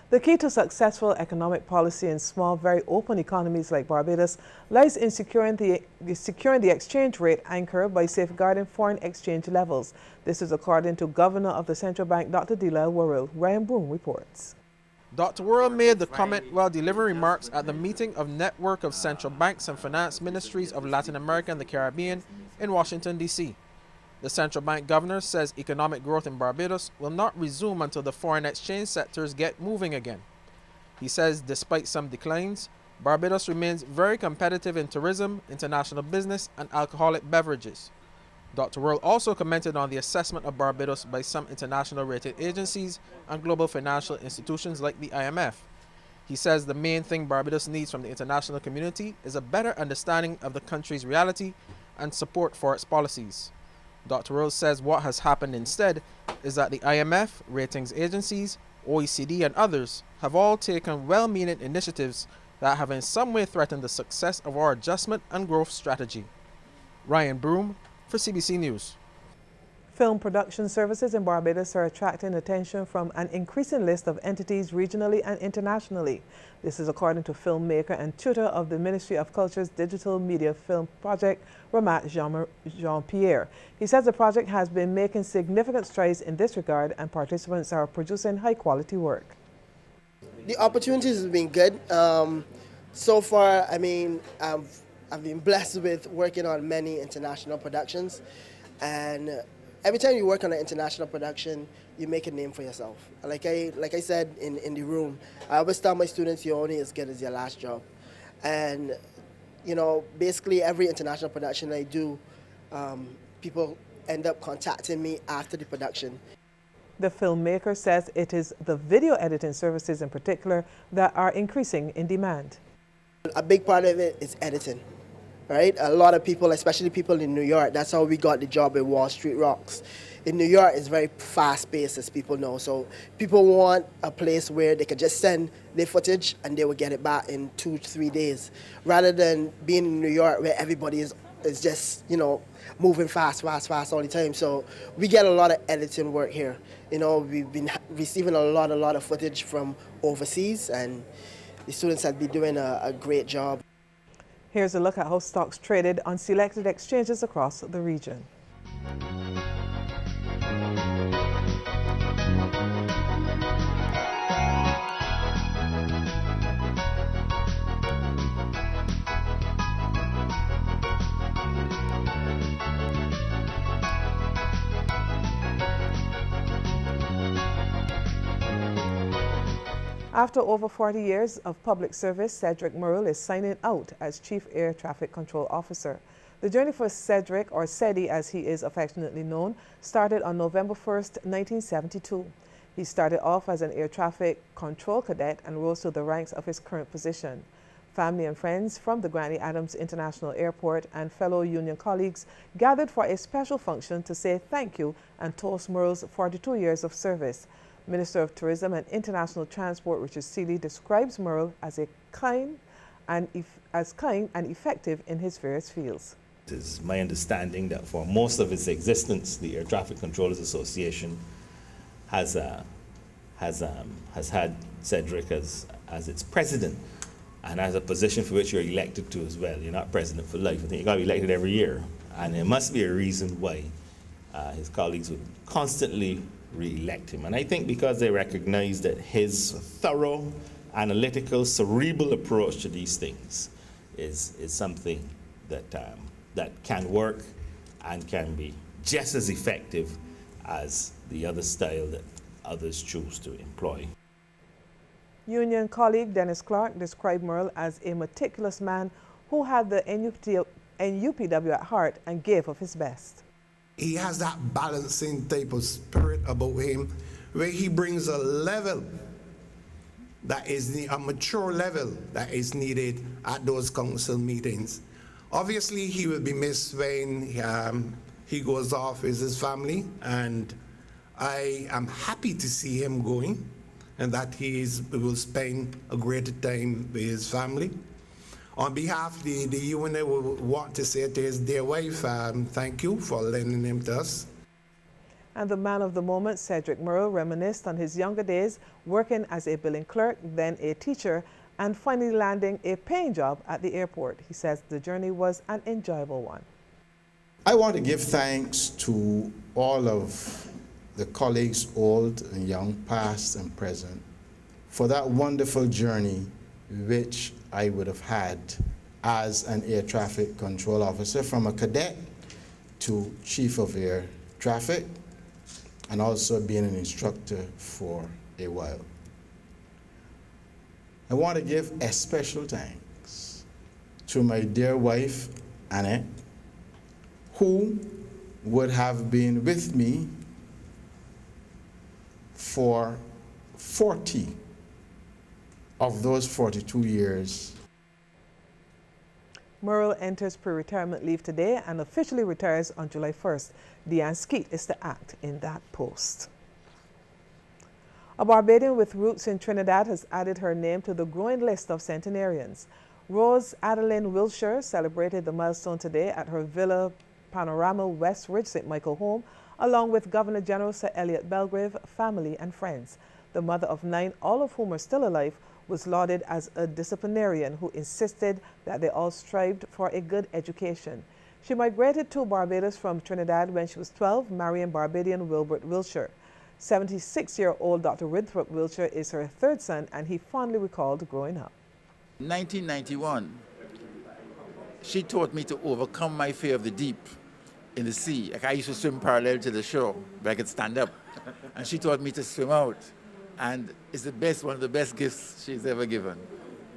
The key to successful economic policy in small, very open economies like Barbados lies in securing the exchange rate anchor by safeguarding foreign exchange levels. This is according to Governor of the Central Bank, Dr. Delal Warrell. Ryan Broom reports. Dr. Warrell made the comment while delivering remarks at the meeting of Network of Central Banks and Finance Ministries of Latin America and the Caribbean in Washington, D.C. The central bank governor says economic growth in Barbados will not resume until the foreign exchange sectors get moving again. He says despite some declines, Barbados remains very competitive in tourism, international business, and alcoholic beverages. Dr. Warrell also commented on the assessment of Barbados by some international rated agencies and global financial institutions like the IMF. He says the main thing Barbados needs from the international community is a better understanding of the country's reality and support for its policies. Dr. Rose says what has happened instead is that the IMF, ratings agencies, OECD, and others have all taken well-meaning initiatives that have in some way threatened the success of our adjustment and growth strategy. Ryan Broom for CBC News. Film production services in Barbados are attracting attention from an increasing list of entities regionally and internationally. This is according to filmmaker and tutor of the Ministry of Culture's Digital Media Film Project, Ramat Jean-Pierre. He says the project has been making significant strides in this regard and participants are producing high-quality work. The opportunities have been good. So far, I mean, I've been blessed with working on many international productions, and every time you work on an international production, you make a name for yourself. Like I said in the room, I always tell my students, you're only as good as your last job. And, you know, basically every international production I do, people end up contacting me after the production. The filmmaker says it is the video editing services in particular that are increasing in demand. A big part of it is editing. Right? A lot of people, especially people in New York, that's how we got the job at Wall Street Rocks. In New York, it's very fast-paced, as people know. So people want a place where they can just send their footage and they will get it back in 2 to 3 days, rather than being in New York where everybody is just, you know, moving fast all the time. So we get a lot of editing work here. You know, we've been receiving a lot of footage from overseas, and the students have been doing a great job. Here's a look at how stocks traded on selected exchanges across the region. After over 40 years of public service, Cedric Murrell is signing out as Chief Air Traffic Control Officer. The journey for Cedric, or Ceddy as he is affectionately known, started on November 1st, 1972. He started off as an air traffic control cadet and rose to the ranks of his current position. Family and friends from the Granny Adams International Airport and fellow union colleagues gathered for a special function to say thank you and toast Murrell's 42 years of service. Minister of Tourism and International Transport Richard Seeley describes Murrell as kind and effective in his various fields. It is my understanding that for most of its existence, the Air Traffic Controllers Association has had Cedric as its president, and as a position for which you're elected to as well. You're not president for life. I think you got to be elected every year, and there must be a reason why his colleagues would constantly re-elect him. And I think because they recognize that his thorough, analytical, cerebral approach to these things is something that can work and can be just as effective as the other style that others choose to employ. Union colleague Dennis Clark described Murrell as a meticulous man who had the NUPW at heart and gave of his best. He has that balancing type of spirit about him where he brings a level that is a mature level that is needed at those council meetings. Obviously, he will be missed when he goes off with his family, and I am happy to see him going and that he will spend a greater time with his family. On behalf of the UNA, we want to say to his dear wife, thank you for lending him to us. And the man of the moment, Cedric Merle, reminisced on his younger days working as a billing clerk, then a teacher, and finally landing a paying job at the airport. He says the journey was an enjoyable one. I want to give thanks to all of the colleagues, old and young, past and present, for that wonderful journey which I would have had as an air traffic control officer, from a cadet to chief of air traffic, and also being an instructor for a while. I want to give a special thanks to my dear wife, Annette, who would have been with me for 40 of those 42 years. Merle enters pre-retirement leave today and officially retires on July 1st. Deanne Skeet is to act in that post. A Barbadian with roots in Trinidad has added her name to the growing list of centenarians. Rose Adeline Wilshire celebrated the milestone today at her Villa Panorama West Ridge St. Michael home, along with Governor General Sir Elliot Belgrave, family and friends. The mother of 9, all of whom are still alive, was lauded as a disciplinarian who insisted that they all strived for a good education. She migrated to Barbados from Trinidad when she was 12, marrying Barbadian Wilbert Wilshire. 76-year-old Dr. Winthrop Wilshire is her third son, and he fondly recalled growing up. In 1991, she taught me to overcome my fear of the deep in the sea. Like, I used to swim parallel to the shore, but I could stand up. And she taught me to swim out. And it's the best, one of the best gifts she's ever given.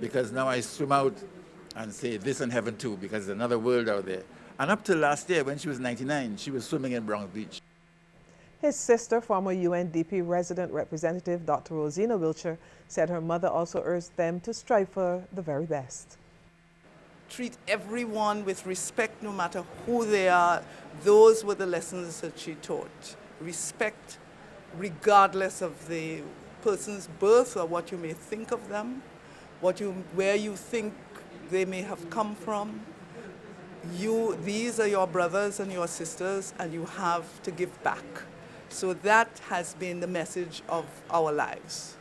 Because now I swim out and say this and heaven too, because there's another world out there. And up to last year, when she was 99, she was swimming in Bronx Beach. His sister, former UNDP resident representative Dr. Rosina Wilshire, said her mother also urged them to strive for the very best. Treat everyone with respect, no matter who they are. Those were the lessons that she taught. Respect, regardless of the person's birth or what you may think of them, where you think they may have come from. These are your brothers and your sisters, and you have to give back. So that has been the message of our lives.